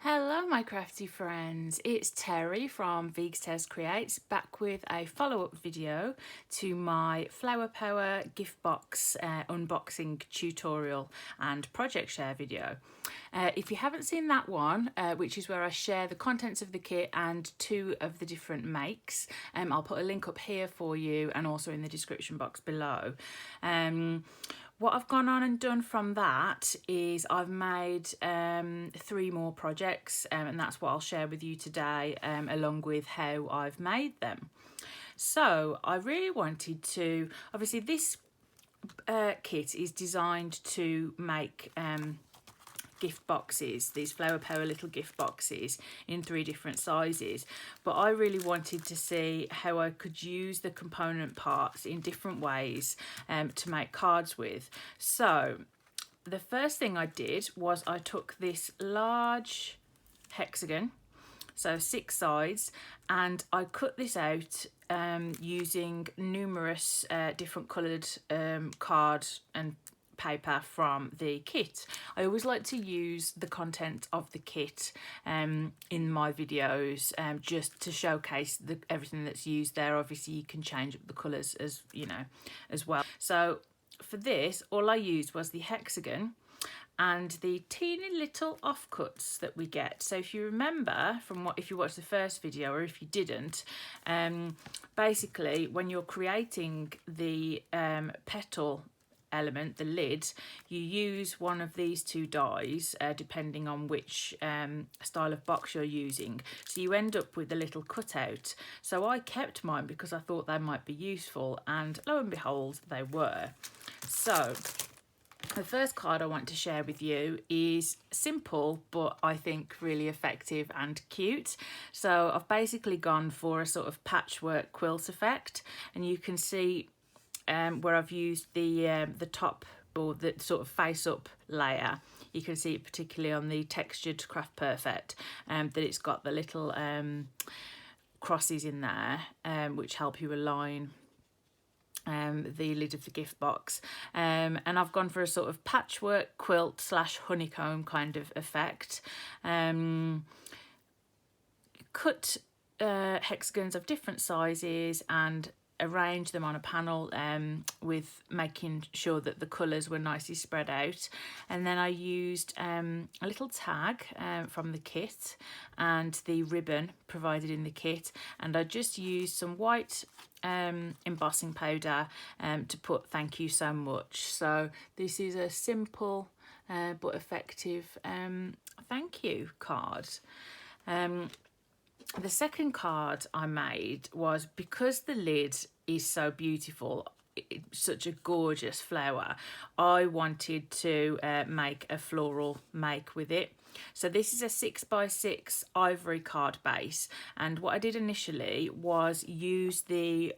Hello my crafty friends, it's Terry from Veegstez Creates back with a follow-up video to my Flower Power gift box unboxing tutorial and project share video. If you haven't seen that one, which is where I share the contents of the kit and two of the different makes, I'll put a link up here for you and also in the description box below. What I've gone on and done from that is I've made 3 more projects and that's what I'll share with you today, along with how I've made them. So I really wanted to, obviously this kit is designed to make gift boxes, these Flower Power little gift boxes in 3 different sizes, but I really wanted to see how I could use the component parts in different ways to make cards with. So the first thing I did was I took this large hexagon, so 6 sides, and I cut this out using numerous different coloured card and paper from the kit. I always like to use the content of the kit in my videos just to showcase everything that's used there. Obviously you can change up the colours as you know as well. So for this all I used was the hexagon and the teeny little offcuts that we get. So if you remember from if you watched the first video or if you didn't, basically when you're creating the petal element, the lid, you use one of these 2 dies depending on which style of box you're using, so you end up with a little cutout. So I kept mine because I thought they might be useful, and lo and behold they were. So the first card I want to share with you is simple but I think really effective and cute. So I've basically gone for a sort of patchwork quilt effect, and you can see where I've used the top or the sort of face up layer. You can see it particularly on the textured Craft Perfect that it's got the little crosses in there which help you align the lid of the gift box, and I've gone for a sort of patchwork quilt / honeycomb kind of effect. Cut hexagons of different sizes and arrange them on a panel with making sure that the colours were nicely spread out, and then I used a little tag from the kit and the ribbon provided in the kit, and I just used some white embossing powder to put "thank you so much." So this is a simple but effective thank you card. The second card I made was, because the lid is so beautiful, it's such a gorgeous flower, I wanted to make a floral make with it. So this is a 6x6 ivory card base, and what I did initially was use the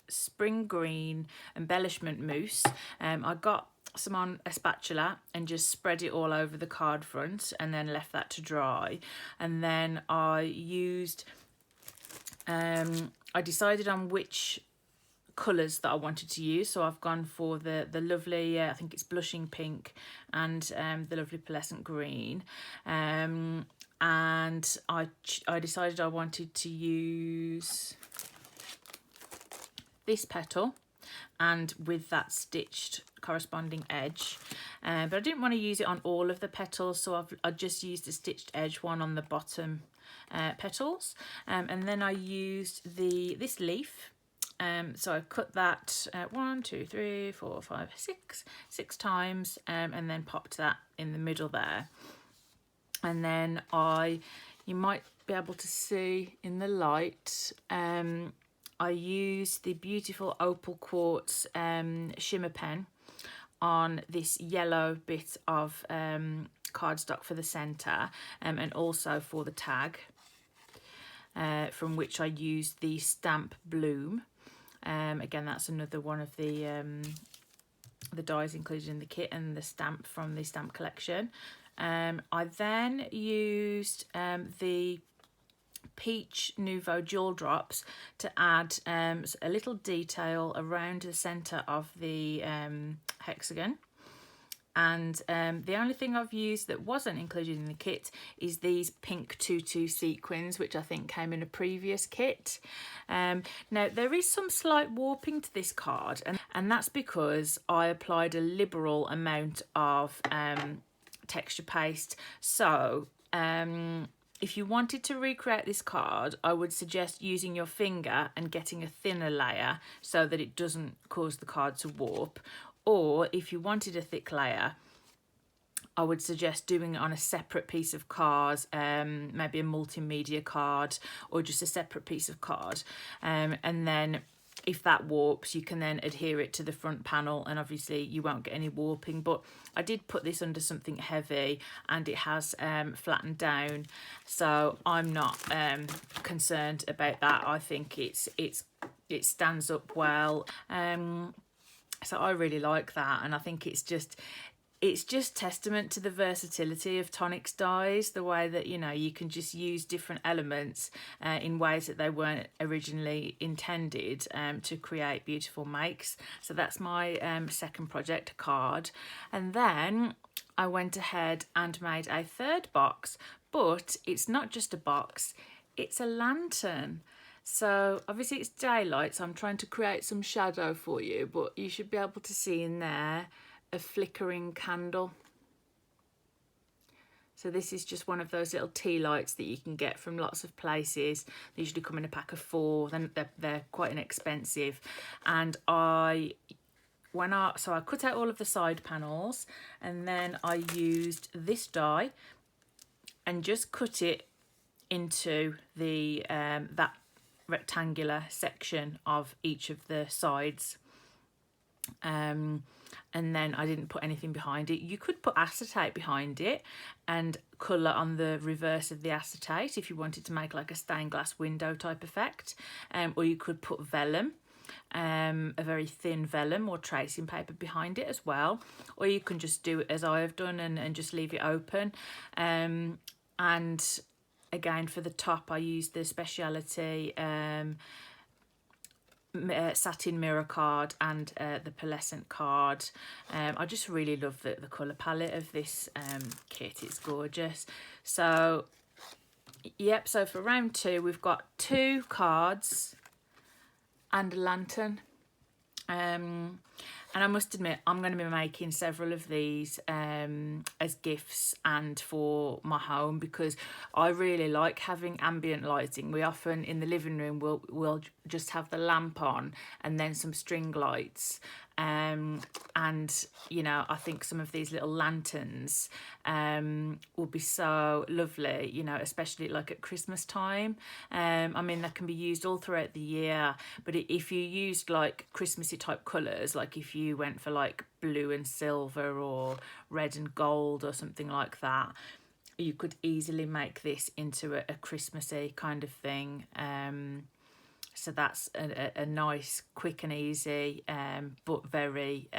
spring green embellishment mousse. I got some on a spatula and just spread it all over the card front and then left that to dry, and then I used I decided on which colours that I wanted to use, so I've gone for the lovely I think it's blushing pink and the lovely pearlescent green, and I decided I wanted to use this petal and with that stitched corresponding edge, but I didn't want to use it on all of the petals, so I just used the stitched edge one on the bottom petals, and then I used this leaf. So I cut that 1, 2, 3, 4, 5, 6 times, and then popped that in the middle there. And then you might be able to see in the light, I used the beautiful opal quartz shimmer pen on this yellow bit of cardstock for the centre, and also for the tag, from which I used the stamp Bloom. Again, that's another one of the dies included in the kit and the stamp from the stamp collection. I then used the Peach Nouveau Jewel Drops to add a little detail around the centre of the hexagon, and the only thing I've used that wasn't included in the kit is these pink tutu sequins, which I think came in a previous kit. Now there is some slight warping to this card, and that's because I applied a liberal amount of texture paste. So if you wanted to recreate this card, I would suggest using your finger and getting a thinner layer so that it doesn't cause the card to warp. Or if you wanted a thick layer, I would suggest doing it on a separate piece of card, maybe a multimedia card or just a separate piece of card. And then if that warps, you can then adhere it to the front panel, and obviously you won't get any warping. But I did put this under something heavy and it has flattened down, so I'm not concerned about that. I think it stands up well. So I really like that, and I think it's just testament to the versatility of Tonic's dies, the way that, you know, you can just use different elements in ways that they weren't originally intended to create beautiful makes. So that's my second project, a card. And then I went ahead and made a third box, but it's not just a box, it's a lantern. So obviously it's daylight, so I'm trying to create some shadow for you, but you should be able to see in there a flickering candle. So this is just one of those little tea lights that you can get from lots of places. They usually come in a pack of 4. Then they're quite inexpensive. And I cut out all of the side panels, and then I used this die and just cut it into the that rectangular section of each of the sides. And then I didn't put anything behind it. You could put acetate behind it and colour on the reverse of the acetate if you wanted to make like a stained glass window type effect, or you could put vellum, a very thin vellum or tracing paper behind it as well, or you can just do it as I have done and just leave it open. And again, for the top I used the Speciality satin mirror card and the pearlescent card. I just really love the colour palette of this kit. It's gorgeous. So yep, so for round 2 we've got 2 cards and a lantern. And I must admit, I'm going to be making several of these as gifts and for my home, because I really like having ambient lighting. We often in the living room we'll just have the lamp on and then some string lights. And you know, I think some of these little lanterns will be so lovely, you know, especially like at Christmas time. I mean, that can be used all throughout the year, but if you used like Christmassy type colours, like if you went for like blue and silver or red and gold or something like that, you could easily make this into a Christmassy kind of thing. So that's a nice, quick and easy, but very,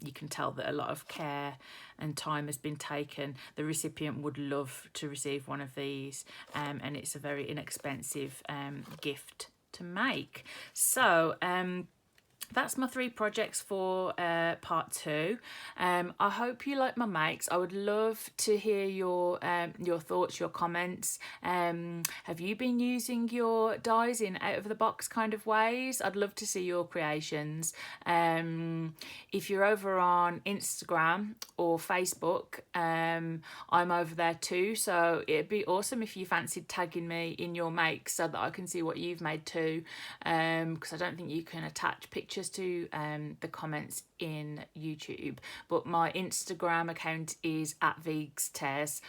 you can tell that a lot of care and time has been taken. The recipient would love to receive one of these, and it's a very inexpensive gift to make. So that's my 3 projects for part 2. I hope you like my makes. I would love to hear your thoughts, your comments. Have you been using your dies in out of the box kind of ways? I'd love to see your creations. If you're over on Instagram or Facebook, I'm over there too, so it'd be awesome if you fancied tagging me in your makes so that I can see what you've made too, because I don't think you can attach pictures to the comments in YouTube, but my Instagram account is @Veegstez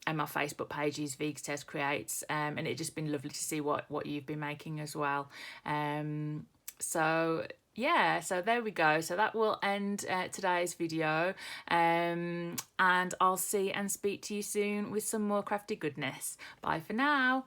and my Facebook page is Veegstez Creates, and it's just been lovely to see what you've been making as well. So yeah, so there we go. So that will end today's video, and I'll see and speak to you soon with some more crafty goodness. Bye for now.